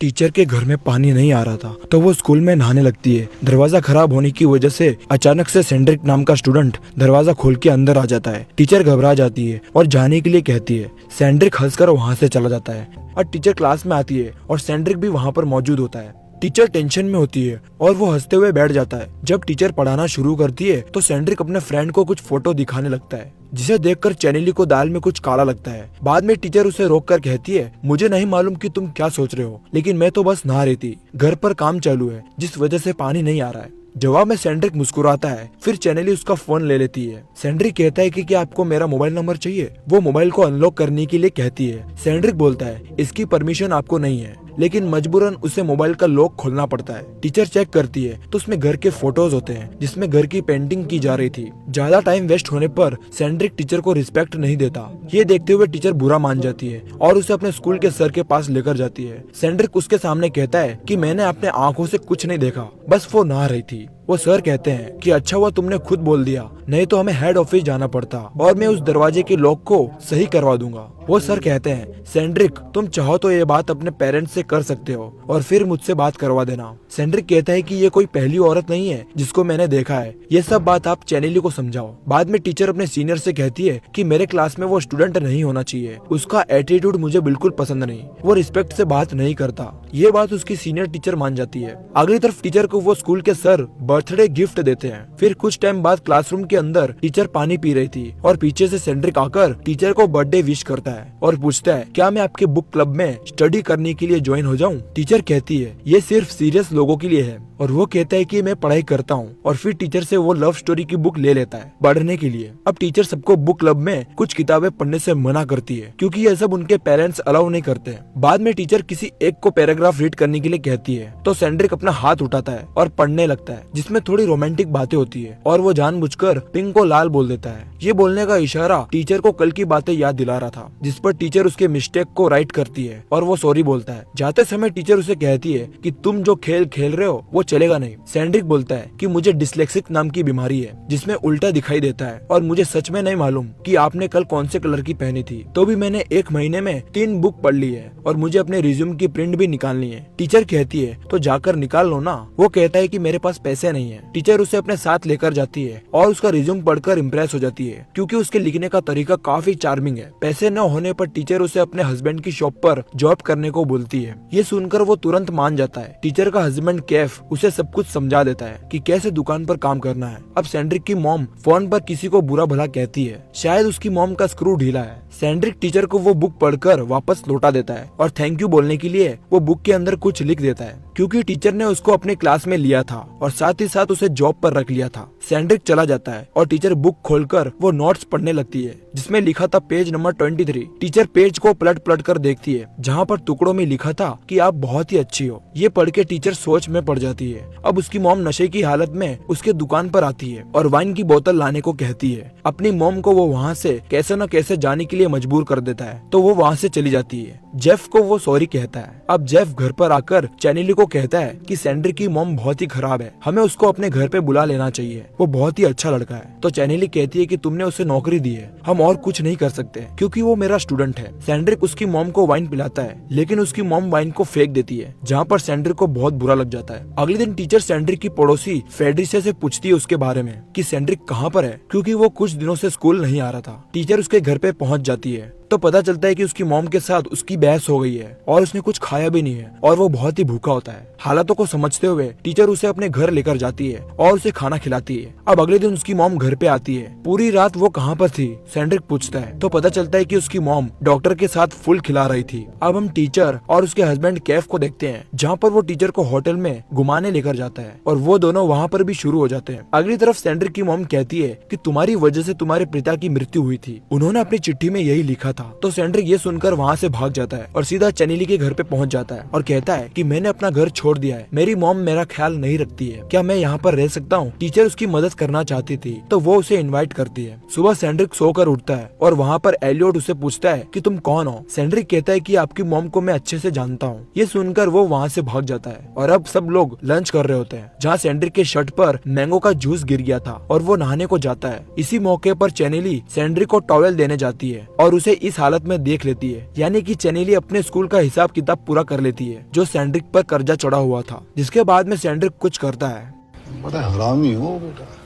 Teacher के घर में पानी नहीं आ रहा था तो वो स्कूल में नहाने लगती है। दरवाजा खराब होने की वजह से अचानक से सेंड्रिक नाम का स्टूडेंट दरवाजा खोल के अंदर आ जाता है। टीचर घबरा जाती है और जाने के लिए कहती है। सेंड्रिक हंसकर वहाँ से चला जाता है और टीचर क्लास में आती है और सेंड्रिक भी वहाँ पर मौजूद होता है। टीचर टेंशन में होती है और वो हंसते हुए बैठ जाता है। जब टीचर पढ़ाना शुरू करती है तो सेंड्रिक अपने फ्रेंड को कुछ फोटो दिखाने लगता है, जिसे देखकर चैनेली को दाल में कुछ काला लगता है। बाद में टीचर उसे रोककर कहती है, मुझे नहीं मालूम कि तुम क्या सोच रहे हो, लेकिन मैं तो बस नहा रही थी। घर पर काम चालू है जिस वजह से पानी नहीं आ रहा है। जवाब में सेंड्रिक मुस्कुराता है। फिर चैनेली उसका फोन ले लेती है। सेंड्रिक कहता है कि क्या आपको मेरा मोबाइल नंबर चाहिए। वो मोबाइल को अनलॉक करने के लिए कहती है। सेंड्रिक बोलता है, इसकी परमिशन आपको नहीं है, लेकिन मजबूरन उसे मोबाइल का लॉक खोलना पड़ता है। टीचर चेक करती है तो उसमें घर के फोटोज होते हैं जिसमें घर की पेंटिंग की जा रही थी। ज्यादा टाइम वेस्ट होने पर सेंड्रिक टीचर को रिस्पेक्ट नहीं देता। ये देखते हुए टीचर बुरा मान जाती है और उसे अपने स्कूल के सर के पास लेकर जाती है। सेंड्रिक उसके सामने कहता है कि मैंने अपने आंखों से कुछ नहीं देखा, बस वो नहा रही थी। वो सर कहते हैं कि अच्छा हुआ तुमने खुद बोल दिया, नहीं तो हमें हेड ऑफिस जाना पड़ता और मैं उस दरवाजे के लॉक को सही करवा दूंगा। वो सर कहते हैं, सेंड्रिक तुम चाहो तो ये बात अपने पेरेंट्स से कर सकते हो और फिर मुझसे बात करवा देना। सेंड्रिक कहता है कि ये कोई पहली औरत नहीं है जिसको मैंने देखा है, ये सब बात आप चैनेली को समझाओ। बाद में टीचर अपने सीनियर से कहती है कि मेरे क्लास में वो स्टूडेंट नहीं होना चाहिए, उसका एटीट्यूड मुझे बिल्कुल पसंद नहीं, वो रिस्पेक्ट से बात नहीं करता। ये बात उसकी सीनियर टीचर मान जाती है। अगली तरफ टीचर को वो स्कूल के सर बर्थडे गिफ्ट देते हैं। फिर कुछ टाइम बाद क्लासरूम के अंदर टीचर पानी पी रही थी और पीछे से सेंड्रिक आकर टीचर को बर्थडे विश करता है और पूछता है, क्या मैं आपके बुक क्लब में स्टडी करने के लिए ज्वाइन हो जाऊं? टीचर कहती है, ये सिर्फ सीरियस लोगों के लिए है, और वो कहता है कि मैं पढ़ाई करता हूँ। और फिर टीचर से वो लव स्टोरी की बुक ले लेता है पढ़ने के लिए। अब टीचर सबको बुक क्लब में कुछ किताबें पढ़ने से मना करती है क्योंकि ये सब उनके पेरेंट्स अलाउ नहीं करते। बाद में टीचर किसी एक को पैराग्राफ रीड करने के लिए कहती है तो सेंड्रिक अपना हाथ उठाता है और पढ़ने लगता है, जिसमें थोड़ी रोमांटिक बातें होती है और वो जानबूझकर पिंक को लाल बोल देता है। ये बोलने का इशारा टीचर को कल की बातें याद दिला रहा था, जिस पर टीचर उसके मिस्टेक को राइट करती है और वो सॉरी बोलता है। जाते समय टीचर उसे कहती है कि तुम जो खेल खेल रहे हो वो चलेगा नहीं। सेंड्रिक बोलता है कि मुझे डिस्लेक्सिक नाम की बीमारी है जिसमें उल्टा दिखाई देता है और मुझे सच में नहीं मालूम कि आपने कल कौन से कलर की पहनी थी, तो भी मैंने 1 महीने में 3 बुक पढ़ ली है और मुझे अपने रिज्यूम की प्रिंट भी निकालनी है। टीचर कहती है तो जाकर निकाल लो ना। वो कहता है कि मेरे पास पैसे नहीं है। टीचर उसे अपने साथ लेकर जाती है और उसका रिज्यूम पढ़कर इम्प्रेस हो जाती है क्योंकि उसके लिखने का तरीका काफी चार्मिंग है। पैसे न होने पर टीचर उसे अपने हस्बैंड की शॉप पर जॉब करने को बोलती है। ये सुनकर वो तुरंत मान जाता है। टीचर का हस्बैंड कैफ उसे सब कुछ समझा देता है कि कैसे दुकान पर काम करना है। अब सेंड्रिक की मॉम फोन पर किसी को बुरा भला कहती है, शायद उसकी मॉम का स्क्रू ढीला है। सेंड्रिक टीचर को वो बुक पढ़कर वापस लौटा देता है और थैंक यू बोलने के लिए वो बुक के अंदर कुछ लिख देता है क्योंकि टीचर ने उसको अपने क्लास में लिया था और साथ ही साथ उसे जॉब पर रख लिया था। सेंड्रिक चला जाता है और टीचर बुक खोलकर वो नोट्स पढ़ने लगती है जिसमें लिखा था पेज नंबर 23। टीचर पेज को पलट पलट कर देखती है जहाँ पर टुकड़ों में लिखा था कि आप बहुत ही अच्छी हो। ये पढ़ के टीचर सोच में पड़ जाती है। अब उसकी मॉम नशे की हालत में उसके दुकान पर आती है और वाइन की बोतल लाने को कहती है। अपनी मॉम को वो वहाँ से कैसे न कैसे जाने के लिए मजबूर कर देता है तो वो वहाँ से चली जाती है। जेफ को वो सॉरी कहता है। अब जेफ घर पर आकर चैनेली को कहता है कि सेंड्रिक की मॉम बहुत ही खराब है, हमें उसको अपने घर पे बुला लेना चाहिए, वो बहुत ही अच्छा लड़का है। तो चैनेली कहती है कि तुमने उसे नौकरी दी है, हम और कुछ नहीं कर सकते क्योंकि वो मेरा स्टूडेंट है। सेंड्रिक उसकी मॉम को वाइन पिलाता है लेकिन उसकी मॉम वाइन को फेंक देती है, जहाँ पर सेंड्रिक को बहुत बुरा लग जाता है। अगले दिन टीचर सेंड्रिक की पड़ोसी फेड्रिसिया से पूछती है उसके बारे में कि सेंड्रिक कहाँ पर है, क्योंकि वो कुछ दिनों से स्कूल नहीं आ रहा था। टीचर उसके घर पे पहुँच जाती है तो पता चलता है कि उसकी मॉम के साथ उसकी बहस हो गई है और उसने कुछ खाया भी नहीं है और वो बहुत ही भूखा होता है। हालातों को समझते हुए टीचर उसे अपने घर लेकर जाती है और उसे खाना खिलाती है। अब अगले दिन उसकी मॉम घर पे आती है। पूरी रात वो कहाँ पर थी सेंड्रिक पूछता है तो पता चलता है कि उसकी मॉम डॉक्टर के साथ फुल खिला रही थी। अब हम टीचर और उसके हस्बैंड कैफ को देखते हैं जहाँ पर वो टीचर को होटल में घुमाने लेकर जाता है और वो दोनों वहाँ पर भी शुरू हो जाते हैं। अगली तरफ सेंड्रिक की मॉम कहती है कि तुम्हारी वजह से तुम्हारे पिता की मृत्यु हुई थी, उन्होंने अपनी चिट्ठी में यही लिखा था। तो सेंड्रिक ये सुनकर वहाँ से भाग जाता है और सीधा चैनेली के घर पे पहुँच जाता है और कहता है कि मैंने अपना घर छोड़ दिया है, मेरी मॉम मेरा ख्याल नहीं रखती है, क्या मैं यहाँ पर रह सकता हूँ? टीचर उसकी मदद करना चाहती थी तो वो उसे इनवाइट करती है। सुबह सेंड्रिक सोकर उठता है और वहाँ पर एलियोट उसे पूछता है कि तुम कौन हो? सेंड्रिक कहता है कि आपकी मॉम को मैं अच्छे से जानता हूँ। ये सुनकर वो वहाँ से भाग जाता है और अब सब लोग लंच कर रहे होते हैं जहाँ सेंड्रिक के शर्ट पर मैंगो का जूस गिर गया था और वो नहाने को जाता है। इसी मौके पर चैनेली सेंड्रिक को टॉवेल देने जाती है और उसे इस हालत में देख लेती है, यानी कि चैनेली अपने स्कूल का हिसाब किताब पूरा कर लेती है जो सैंड्रिक पर कर्जा चढ़ा हुआ था। जिसके बाद में सैंड्रिक कुछ करता है। बड़ा हरामी हो बेटा।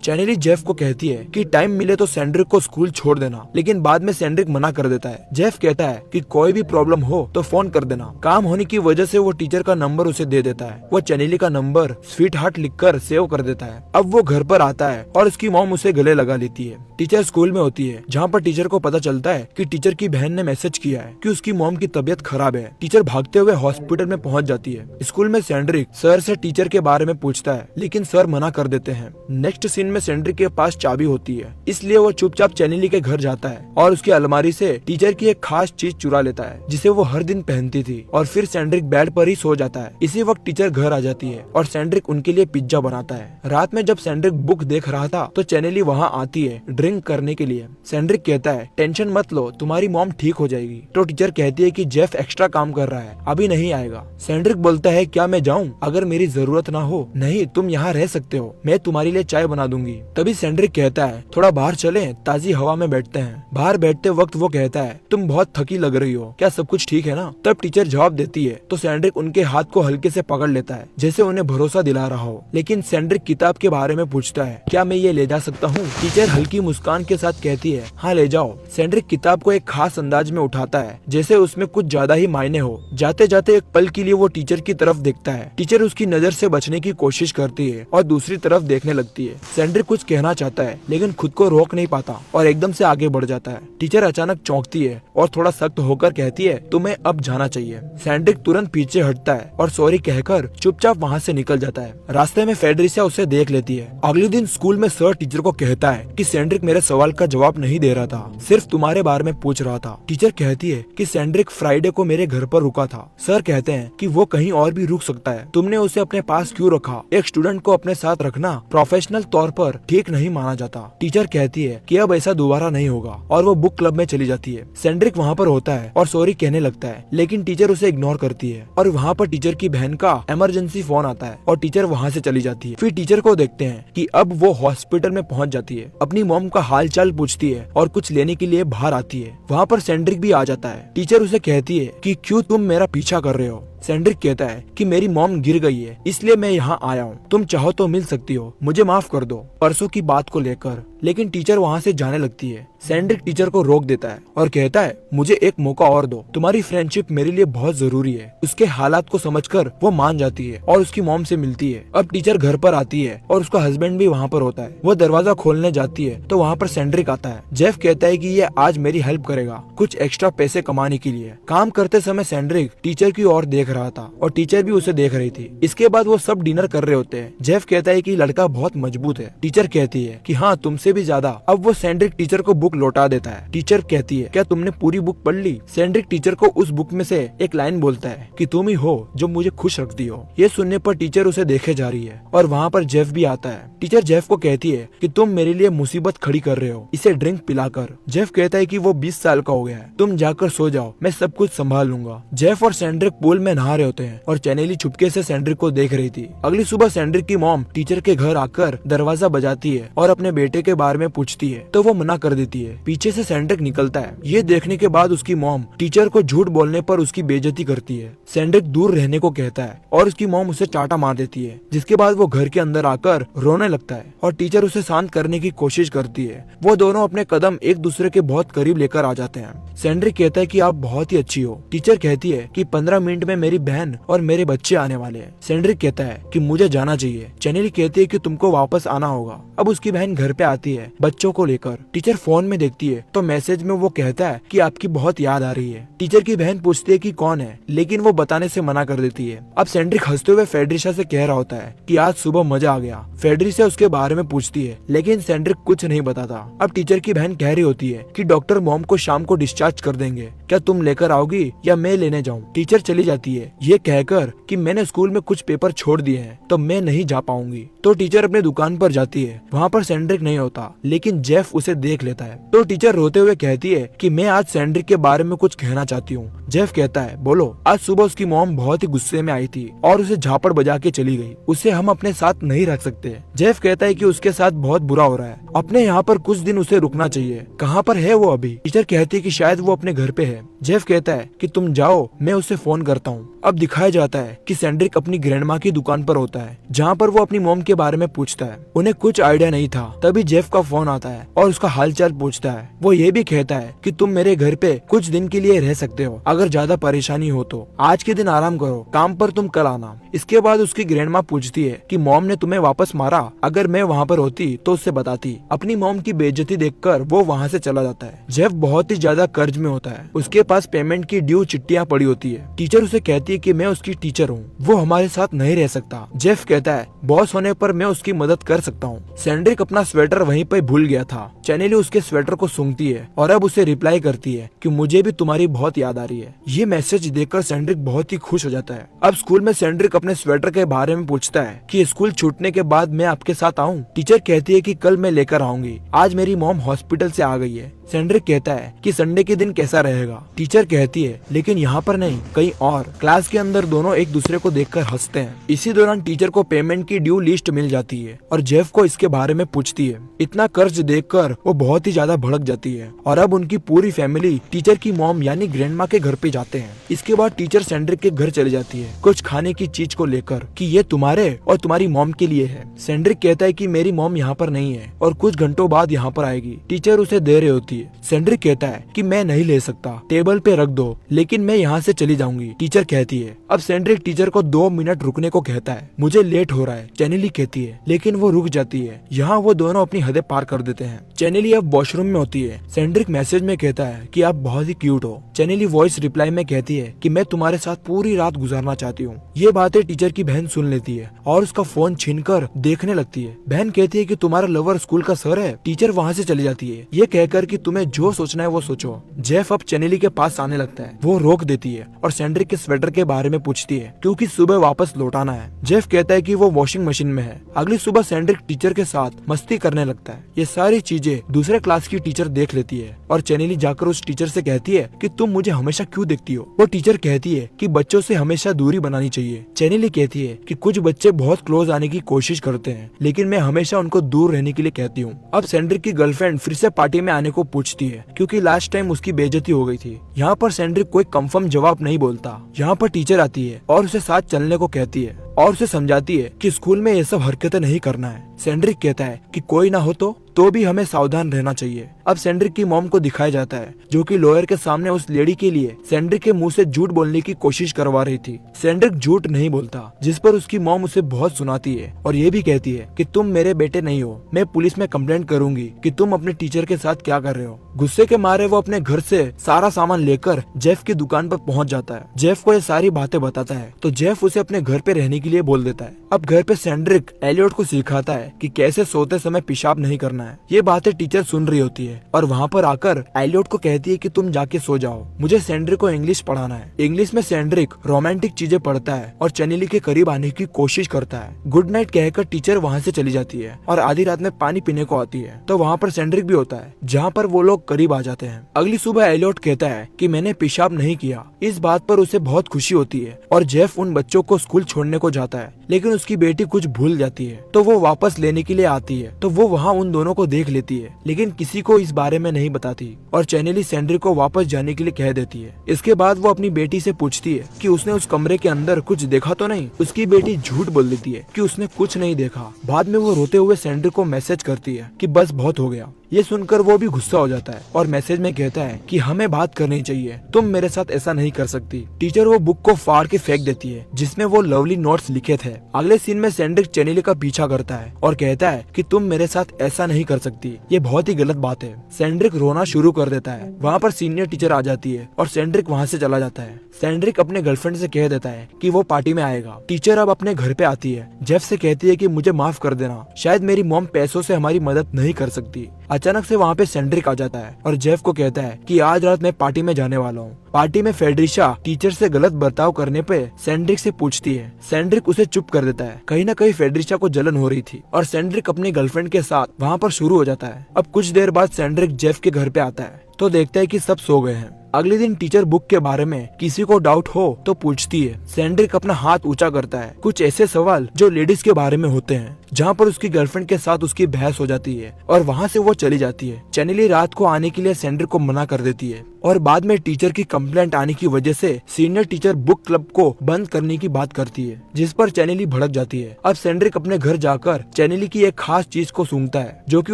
चैनेली जेफ को कहती है कि टाइम मिले तो सैंड्रिक को स्कूल छोड़ देना, लेकिन बाद में सैंड्रिक मना कर देता है। जेफ कहता है कि कोई भी प्रॉब्लम हो तो फोन कर देना। काम होने की वजह से वो टीचर का नंबर उसे दे देता है। वो चैनेली का नंबर स्वीट हार्ट लिखकर सेव कर देता है। अब वो घर पर आता है और उसकी मॉम उसे गले लगा लेती है। टीचर स्कूल में होती है, जहाँ पर टीचर को पता चलता है कि टीचर की बहन ने मैसेज किया है कि उसकी मॉम की तबीयत खराब है। टीचर भागते हुए हॉस्पिटल में पहुंच जाती है। स्कूल में सैंड्रिक सर से टीचर के बारे में पूछता है, लेकिन सर मना कर देते हैं। नेक्स्ट सीन में सैंड्रिक के पास चाबी होती है, इसलिए वो चुपचाप चैनेली के घर जाता है और उसकी अलमारी से टीचर की एक खास चीज चुरा लेता है जिसे वो हर दिन पहनती थी। और फिर सैंड्रिक बेड पर ही सो जाता है। इसी वक्त टीचर घर आ जाती है और सैंड्रिक उनके लिए पिज्जा बनाता है। रात में जब सैंड्रिक बुक देख रहा था तो चैनेली वहाँ आती है ड्रिंक करने के लिए। सैंड्रिक कहता है, टेंशन मत लो, तुम्हारी मॉम ठीक हो जाएगी। तो टीचर कहती है कि जेफ एक्स्ट्रा काम कर रहा है, अभी नहीं आएगा। सैंड्रिक बोलता है, क्या मैं जाऊँ? अगर मेरी जरूरत ना हो। नहीं, तुम यहाँ रह सकते हो, मैं तुम्हारे लिए चाय बना दूंगी। तभी सैंड्रिक कहता है, थोड़ा बाहर चलें, ताजी हवा में बैठते हैं। बाहर बैठते वक्त वो कहता है, तुम बहुत थकी लग रही हो, क्या सब कुछ ठीक है ना? तब टीचर जवाब देती है तो सैंड्रिक उनके हाथ को हल्के से पकड़ लेता है, जैसे उन्हें भरोसा दिला रहा हो। लेकिन सैंड्रिक किताब के बारे में पूछता है, क्या मैं ये ले जा सकता हूँ? टीचर हल्की मुस्कान के साथ कहती है, हाँ ले जाओ। सैंड्रिक किताब को एक खास अंदाज में उठाता है, जैसे उसमें कुछ ज्यादा ही मायने हो। जाते जाते एक पल के लिए वो टीचर की तरफ देखता है। टीचर उसकी नजर से बचने की कोशिश करती है और दूसरी तरफ देखने लगती है। सैंड्रिक कुछ कहना चाहता है, लेकिन खुद को रोक नहीं पाता और एकदम से आगे बढ़ जाता है। टीचर अचानक चौंकती है और थोड़ा सख्त होकर कहती है, तुम्हें अब जाना चाहिए। सैंड्रिक तुरंत पीछे हटता है और सॉरी कहकर चुपचाप वहाँ से निकल जाता है। रास्ते में फेड्रिसिया उसे देख लेती है। अगले दिन स्कूल में सर टीचर को कहता है कि सैंड्रिक मेरे सवाल का जवाब नहीं दे रहा था, सिर्फ तुम्हारे बारे में पूछ रहा था। टीचर कहती है कि सैंड्रिक फ्राइडे को मेरे घर पर रुका था। सर कहते हैं कि वो कहीं और भी रुक सकता है, तुमने उसे अपने पास क्यों रखा? एक स्टूडेंट को अपने साथ रखना प्रोफेशनल तौर पर ठीक नहीं माना जाता। टीचर कहती है कि अब ऐसा दोबारा नहीं होगा और वो बुक क्लब में चली जाती है। सैंड्रिक वहाँ पर होता है और सॉरी कहने लगता है, लेकिन टीचर उसे इग्नोर करती है और वहाँ पर टीचर की बहन का इमरजेंसी फोन आता है और टीचर वहाँ से चली जाती है। फिर टीचर को देखते हैं कि अब वो हॉस्पिटल में पहुँच जाती है, अपनी मॉम का हाल चाल पूछती है और कुछ लेने के लिए बाहर आती है। वहाँ पर सैंड्रिक भी आ जाता है। टीचर उसे कहती है कि क्यों तुम मेरा पीछा कर रहे हो? सैंड्रिक कहता है कि मेरी मॉम गिर गई है, इसलिए मैं यहाँ आया हूँ, तुम चाहो तो मिल सकती हो, मुझे माफ कर दो परसों की बात को लेकर। लेकिन टीचर वहाँ से जाने लगती है। सैंड्रिक टीचर को रोक देता है और कहता है, मुझे एक मौका और दो, तुम्हारी फ्रेंडशिप मेरे लिए बहुत जरूरी है। उसके हालात को समझकर वो मान जाती है और उसकी मॉम से मिलती है। अब टीचर घर पर आती है और उसका हस्बैंड भी वहाँ पर होता है। वो दरवाजा खोलने जाती है तो वहाँ पर सैंड्रिक आता है। जेफ कहता है कि ये आज मेरी हेल्प करेगा कुछ एक्स्ट्रा पैसे कमाने के लिए। काम करते समय सैंड्रिक टीचर की ओर देख रहा था और टीचर भी उसे देख रही थी। इसके बाद वो सब डिनर कर रहे होते हैं। जेफ कहता है कि लड़का बहुत मजबूत है। टीचर कहती है कि हाँ, तुमसे भी ज्यादा। अब वो सैंड्रिक टीचर को बुक लौटा देता है। टीचर कहती है, क्या तुमने पूरी बुक पढ़ ली? सैंड्रिक टीचर को उस बुक में से एक लाइन बोलता है कि तुम ही हो जो मुझे खुश रखती हो। ये सुनने पर टीचर उसे देखे जा रही है और वहाँ पर जेफ भी आता है। टीचर जेफ को कहती है कि तुम मेरे लिए मुसीबत खड़ी कर रहे हो, इसे ड्रिंक पिलाकर। जेफ कहता है कि वो 20 साल का हो गया है, तुम जाकर सो जाओ, मैं सब कुछ संभाल लूंगा। जेफ और सैंड्रिक पूल में नहा रहे होते हैं और चैनेली चुपके से सैंड्रिक को देख रही थी। अगली सुबह सैंड्रिक की मॉम टीचर के घर आकर दरवाजा बजाती है और अपने बेटे के बारे में पूछती है तो वो मना कर देती है। पीछे से सैंड्रिक निकलता है। ये देखने के बाद उसकी मॉम टीचर को झूठ बोलने पर उसकी बेइज्जती करती है। सैंड्रिक दूर रहने को कहता है और उसकी मॉम उसे चाटा मार देती है, जिसके बाद वो घर के अंदर आकर रोने लगता है और टीचर उसे शांत करने की कोशिश करती है। वो दोनों अपने कदम एक दूसरे के बहुत करीब लेकर आ जाते हैं। सैंड्रिक कहता है कि आप बहुत ही अच्छी हो। टीचर कहती है कि 15 मिनट में मेरी बहन और मेरे बच्चे आने वाले हैं। सैंड्रिक कहता है कि मुझे जाना चाहिए। चैनेली कहती है कि तुमको वापस आना होगा। अब उसकी बहन घर पे आती है बच्चों को लेकर। टीचर फोन में देखती है तो मैसेज में वो कहता है कि आपकी बहुत याद आ रही है। टीचर की बहन पूछती है कि कौन है, लेकिन वो बताने से मना कर देती है। अब सैंड्रिक हंसते हुए फेड्रिशा से कह रहा होता है कि आज सुबह मजा आ गया। फेड्रिशा उसके बारे में पूछती है, लेकिन सैंड्रिक कुछ नहीं बताता। अब टीचर की बहन कह रही होती है कि डॉक्टर मॉम को शाम को डिस्चार्ज कर देंगे, क्या तुम लेकर आओगी या मैं लेने जाऊँ? टीचर चली जाती है ये कहकर कि मैंने स्कूल में कुछ पेपर छोड़ दिए हैं तो मैं नहीं जा पाऊंगी। तो टीचर अपने दुकान पर जाती है। वहाँ पर सैंड्रिक नहीं होता सकता, लेकिन जेफ उसे देख लेता है। तो टीचर रोते हुए कहती है कि मैं आज सैंड्रिक के बारे में कुछ कहना चाहती हूँ। जेफ कहता है बोलो। आज सुबह उसकी मॉम बहुत ही गुस्से में आई थी और उसे झापड़ बजा के चली गई। उसे हम अपने साथ नहीं रख सकते। जेफ कहता है कि उसके साथ बहुत बुरा हो रहा है, अपने यहाँ पर कुछ दिन उसे रुकना चाहिए। कहाँ पर है वो अभी? टीचर कहती है कि शायद वो अपने घर पे है। जेफ कहता है कि तुम जाओ, मैं उसे फोन करता हूँ। अब दिखाया जाता है कि सैंड्रिक अपनी ग्रैंडमा की दुकान पर होता है, जहाँ पर वो अपनी मॉम के बारे में पूछता है। उन्हें कुछ आइडिया नहीं था, तभी जेफ का फोन आता है और उसका हालचाल पूछता है। वो ये भी कहता है कि तुम मेरे घर पे कुछ दिन के लिए रह सकते हो, अगर ज्यादा परेशानी हो तो। आज के दिन आराम करो, काम पर तुम कल आना। इसके बाद उसकी ग्रैंडमा पूछती है कि मॉम ने तुम्हें वापस मारा, अगर मैं वहाँ पर होती तो उससे बताती। अपनी मॉम की बेइज्जती देखकर वो वहाँ से चला जाता है। जेफ बहुत ही ज्यादा कर्ज में होता है, उसके पास पेमेंट की ड्यू चिट्ठियाँ पड़ी होती है। टीचर उसे कहती है कि मैं उसकी टीचर हूँ, वो हमारे साथ नहीं रह सकता। जेफ कहता है बॉस होने पर मैं उसकी मदद कर सकता हूँ। सैंड्रिक अपना स्वेटर वहीं पर भूल गया था। चैनेली उसके स्वेटर को सूंघती है और अब उसे रिप्लाई करती है कि मुझे भी तुम्हारी बहुत याद आ रही है। ये मैसेज देखकर सैंड्रिक बहुत ही खुश हो जाता है। अब स्कूल में सैंड्रिक अपने स्वेटर के बारे में पूछता है कि स्कूल छूटने के बाद मैं आपके साथ आऊँ। टीचर कहती है कि कल मैं लेकर आऊंगी, आज मेरी मॉम हॉस्पिटल से आ गई है। सैंड्रिक कहता है कि संडे के दिन कैसा रहेगा। टीचर कहती है लेकिन यहाँ पर नहीं, कहीं और। क्लास के अंदर दोनों एक दूसरे को देखकर हंसते हैं। इसी दौरान टीचर को पेमेंट की ड्यू लिस्ट मिल जाती है और जेफ को इसके बारे में पूछती है। इतना कर्ज देखकर वो बहुत ही ज्यादा भड़क जाती है और अब उनकी पूरी फैमिली टीचर की मॉम यानी ग्रैंडमा के घर पे जाते हैं। इसके बाद टीचर सैंड्रिक के घर चली जाती है कुछ खाने की चीज को लेकर कि ये तुम्हारे और तुम्हारी मॉम के लिए है। सैंड्रिक कहता है कि मेरी मॉम यहाँ पर नहीं है और कुछ घंटों बाद यहाँ पर आएगी। टीचर उसे दे रही होती है। सैंड्रिक कहता है कि मैं नहीं ले सकता, टेबल पे रख दो, लेकिन मैं यहाँ से चली जाऊंगी। टीचर कहती है। अब सैंड्रिक टीचर को 2 मिनट रुकने को कहता है, मुझे लेट हो रहा है। चैनेली कहती है, लेकिन वो रुक जाती है। यहाँ वो दोनों अपनी हदें पार कर देते हैं। चैनेली अब वॉशरूम में होती है। सैंड्रिक मैसेज में कहता है कि आप बहुत ही क्यूट हो। चैनेली वॉइस रिप्लाई में कहती है कि मैं तुम्हारे साथ पूरी रात गुजारना चाहती हूँ। ये बातें टीचर की बहन सुन लेती है और उसका फोन छीनकर देखने लगती है। बहन कहती है कि तुम्हारा लवर स्कूल का सर है। टीचर वहाँ से चली जाती है, ये कहकर कि तुम्हें जो सोचना है वो सोचो। जेफ अब चैनेली के पास आने लगता है। वो रोक देती है और सैंड्रिक के स्वेटर के बारे में पूछती है क्योंकि सुबह वापस लौटाना है। जेफ कहता है कि वो वॉशिंग मशीन में है। अगली सुबह सैंड्रिक टीचर के साथ मस्ती करने लगता है। ये सारी चीजें दूसरे क्लास की टीचर देख लेती है और चैनेली जाकर उस टीचर से कहती है कि तुम मुझे हमेशा क्यों देखती हो। वो टीचर कहती है कि बच्चों से हमेशा दूरी बनानी चाहिए। चैनेली कहती है कि कुछ बच्चे बहुत क्लोज आने की कोशिश करते हैं, लेकिन मैं हमेशा उनको दूर रहने के लिए कहती हूँ। अब सैंड्रिक की गर्लफ्रेंड फिर से पार्टी में आने को पूछती है क्योंकि लास्ट टाइम उसकी बेइज्जती हो गई थी। यहाँ पर सैंड्रिक कोई कंफर्म जवाब नहीं बोलता। यहाँ पर टीचर आती है और उसे साथ चलने को कहती है और उसे समझाती है कि स्कूल में ये सब हरकतें नहीं करना है। सैंड्रिक कहता है कि कोई ना हो तो भी हमें सावधान रहना चाहिए। अब सैंड्रिक की मॉम को दिखाया जाता है जो कि लॉयर के सामने उस लेडी के लिए सैंड्रिक के मुंह से झूठ बोलने की कोशिश करवा रही थी। सैंड्रिक झूठ नहीं बोलता, जिस पर उसकी मॉम उसे बहुत सुनाती है और ये भी कहती है कि तुम मेरे बेटे नहीं हो, मैं पुलिस में कंप्लेंट करूंगी कि तुम अपने टीचर के साथ क्या कर रहे हो। गुस्से के मारे वो अपने घर से सारा सामान लेकर जेफ की दुकान पर पहुंच जाता है। जेफ को ये सारी बातें बताता है तो जेफ उसे अपने घर पे रहने के लिए बोल देता है। अब घर पे सैंड्रिक एलियट को सिखाता है कि कैसे सोते समय पेशाब नहीं करना है। ये बातें टीचर सुन रही होती है और वहाँ पर आकर एलियट को कहती है कि तुम जाके सो जाओ, मुझे सैंड्रिक को इंग्लिश पढ़ाना है। इंग्लिश में सैंड्रिक रोमांटिक चीजें पढ़ता है और चैनेली के करीब आने की कोशिश करता है। गुड नाइट कहकर टीचर वहाँ से चली जाती है और आधी रात में पानी पीने को आती है तो वहाँ पर सैंड्रिक भी होता है, जहाँ पर वो लोग करीब आ जाते हैं। अगली सुबह एलियट कहता है कि मैंने पेशाब नहीं किया। इस बात पर उसे बहुत खुशी होती है और जेफ उन बच्चों को स्कूल छोड़ने को जाता है, लेकिन उसकी बेटी कुछ भूल जाती है तो वो वापस लेने के लिए आती है तो वो वहाँ उन दोनों को देख लेती है, लेकिन किसी को इस बारे में नहीं बताती और चैनेली सैंड्रिक को वापस जाने के लिए कह देती है। इसके बाद वो अपनी बेटी से पूछती है कि उसने उस कमरे के अंदर कुछ देखा तो नहीं। उसकी बेटी झूठ बोल देती है कि उसने कुछ नहीं देखा। बाद में वो रोते हुए सैंड्रिक को मैसेज करती है कि बस बहुत हो गया। ये सुनकर वो भी गुस्सा हो जाता है और मैसेज में कहता है कि हमें बात करनी चाहिए, तुम मेरे साथ ऐसा नहीं कर सकती। टीचर वो बुक को फाड़ के फेंक देती है जिसमें वो लवली नोट्स लिखे थे। अगले सीन में सैंड्रिक चैनेली का पीछा करता है और कहता है कि तुम मेरे साथ ऐसा नहीं कर सकती, ये बहुत ही गलत बात है। सैंड्रिक रोना शुरू कर देता है। वहाँ पर सीनियर टीचर आ जाती है और सैंड्रिक वहाँ से चला जाता है। सैंड्रिक अपने गर्लफ्रेंड से कह देता है कि वो पार्टी में आएगा। टीचर अब अपने घर पे आती है। जेफ से कहती है कि मुझे माफ कर देना, शायद मेरी मॉम पैसों से हमारी मदद नहीं कर सकती। अचानक से वहाँ पे सेंड्रिक आ जाता है और जेफ को कहता है कि आज रात मैं पार्टी में जाने वाला हूँ। पार्टी में फेड्रिशा टीचर से गलत बर्ताव करने पे सेंड्रिक से पूछती है। सेंड्रिक उसे चुप कर देता है। कहीं न कहीं फेड्रिशा को जलन हो रही थी और सेंड्रिक अपनी गर्लफ्रेंड के साथ वहाँ पर शुरू हो जाता है। अब कुछ देर बाद सेंड्रिक जेफ के घर पे आता है तो देखता है कि सब सो गए हैं। अगले दिन टीचर बुक के बारे में किसी को डाउट हो तो पूछती है। सेंड्रिक अपना हाथ ऊंचा करता है। कुछ ऐसे सवाल जो लेडीज के बारे में होते हैं, जहाँ पर उसकी गर्लफ्रेंड के साथ उसकी बहस हो जाती है और वहाँ से वो चली जाती है। चैनेली रात को आने के लिए सेंड्रिक को मना कर देती है और बाद में टीचर की कंप्लेंट आने की वजह से सीनियर टीचर बुक क्लब को बंद करने की बात करती है, जिस पर चैनेली भड़क जाती है। अब सेंड्रिक अपने घर जाकर चैनेली की एक खास चीज को सूंघता है जो कि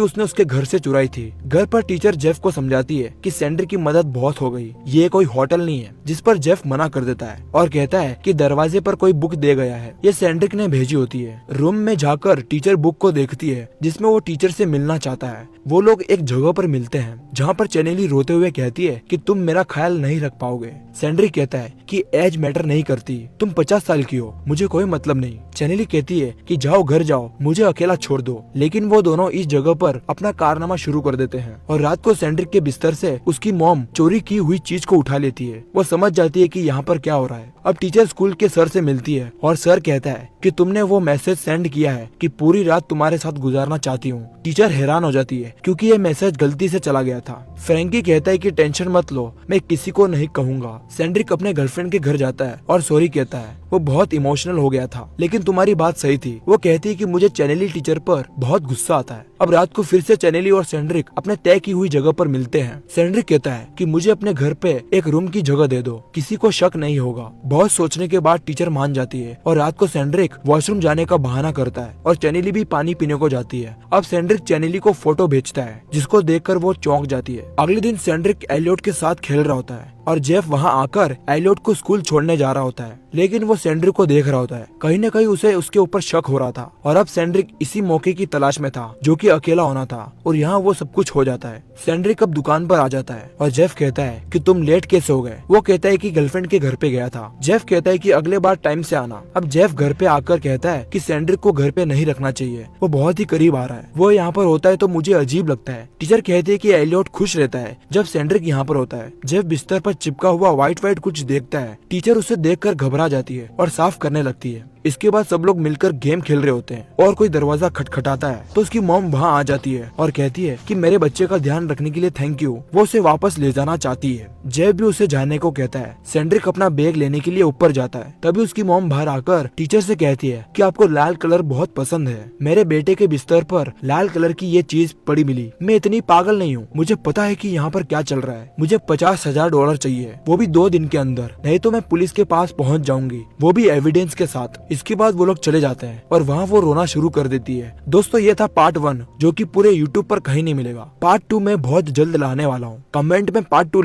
उसने उसके घर से चुराई थी। घर पर टीचर जेफ को समझाती है कि सेंड्रिक की मदद बहुत हो गई, ये कोई होटल नहीं है, जिस पर जेफ मना कर देता है और कहता है कि दरवाजे पर कोई बुक दे गया है, ये सेंड्रिक ने भेजी होती है। रूम में जाकर टीचर बुक को देखती है जिसमें वो टीचर से मिलना चाहता है। वो लोग एक जगह पर मिलते हैं जहाँ पर चैनेली रोते हुए कहती है कि तुम मेरा ख्याल नहीं रख पाओगे। सेंड्रिक कहता है कि एज मैटर नहीं करती, तुम 50 साल की हो, मुझे कोई मतलब नहीं। चैनेली कहती है कि जाओ घर जाओ, मुझे अकेला छोड़ दो। लेकिन वो दोनों इस जगह पर अपना कारनामा शुरू कर देते हैं और रात को सेंड्रिक के बिस्तर से उसकी मॉम चोरी की हुई चीज को उठा लेती है। वो समझ जाती है कि यहाँ पर क्या हो रहा है। अब टीचर स्कूल के सर से मिलती है और सर कहता है कि तुमने वो मैसेज सेंड किया है कि पूरी रात तुम्हारे साथ गुजारना चाहती हूँ। टीचर हैरान हो जाती है क्योंकि ये मैसेज गलती से चला गया था। फ्रैंकी कहता है कि टेंशन मत लो, मैं किसी को नहीं कहूंगा। सेंड्रिक अपने गर्लफ्रेंड के घर जाता है और सॉरी कहता है। वो बहुत इमोशनल हो गया था, लेकिन तुम्हारी बात सही थी। वो कहती है कि मुझे चैनेली टीचर पर बहुत गुस्सा आता है। अब रात को फिर से चैनेली और सेंड्रिक अपने तय की हुई जगह पर मिलते हैं। सेंड्रिक कहता है कि मुझे अपने घर पे एक रूम की जगह दे दो, किसी को शक नहीं होगा। बहुत सोचने के बाद टीचर मान जाती है और रात को सेंड्रिक वॉशरूम जाने का बहाना करता है और चैनेली भी पानी पीने को जाती है। अब सेंड्रिक चैनेली को फोटो भेजता है जिसको देखकर वो चौंक जाती है। अगले दिन सेंड्रिक एलियट के साथ खेल रहा होता है और जेफ वहाँ आकर एलियट को स्कूल छोड़ने जा रहा होता है, लेकिन वो सेंड्रिक को देख रहा होता है। कहीं न कहीं उसे उसके ऊपर शक हो रहा था और अब सेंड्रिक इसी मौके की तलाश में था जो कि अकेला होना था और यहाँ वो सब कुछ हो जाता है। सेंड्रिक अब दुकान पर आ जाता है और जेफ कहता है कि तुम लेट कैसे हो गए। वो कहता है कि गर्लफ्रेंड के घर पे गया था। जेफ कहता है कि अगले बार टाइम से आना। अब जेफ घर पे आकर कहता है कि सेंड्रिक को घर पे नहीं रखना चाहिए, वो बहुत ही करीब आ रहा है। वो यहाँ पर होता है तो मुझे अजीब लगता है। टीचर कहती है कि एलियट खुश रहता है जब सेंड्रिक यहाँ पर होता है। जेफ बिस्तर पर चिपका हुआ व्हाइट कुछ देखता है। टीचर उसे देखकर घबरा जाती है और साफ करने लगती है। इसके बाद सब लोग मिलकर गेम खेल रहे होते हैं और कोई दरवाजा खटखटाता है तो उसकी मॉम वहाँ आ जाती है और कहती है कि मेरे बच्चे का ध्यान रखने के लिए थैंक यू। वो उसे वापस ले जाना चाहती है। जेफ भी उसे जाने को कहता है। सेंड्रिक अपना बैग लेने के लिए ऊपर जाता है, तभी उसकी मॉम बाहर आकर टीचर से कहती है कि आपको लाल कलर बहुत पसंद है। मेरे बेटे के बिस्तर पर लाल कलर की ये चीज पड़ी मिली। मैं इतनी पागल नहीं हूँ, मुझे पता है कि यहाँ पर क्या चल रहा है। मुझे $50,000 चाहिए, वो भी 2 दिन के अंदर, नहीं तो मैं पुलिस के पास पहुँच जाऊंगी, वो भी एविडेंस के साथ। इसके बाद वो लोग चले जाते हैं और वहाँ वो रोना शुरू कर देती है। दोस्तों ये था पार्ट 1 जो कि पूरे YouTube पर कहीं नहीं मिलेगा। पार्ट 2 में बहुत जल्द लाने वाला हूँ। कमेंट में पार्ट 2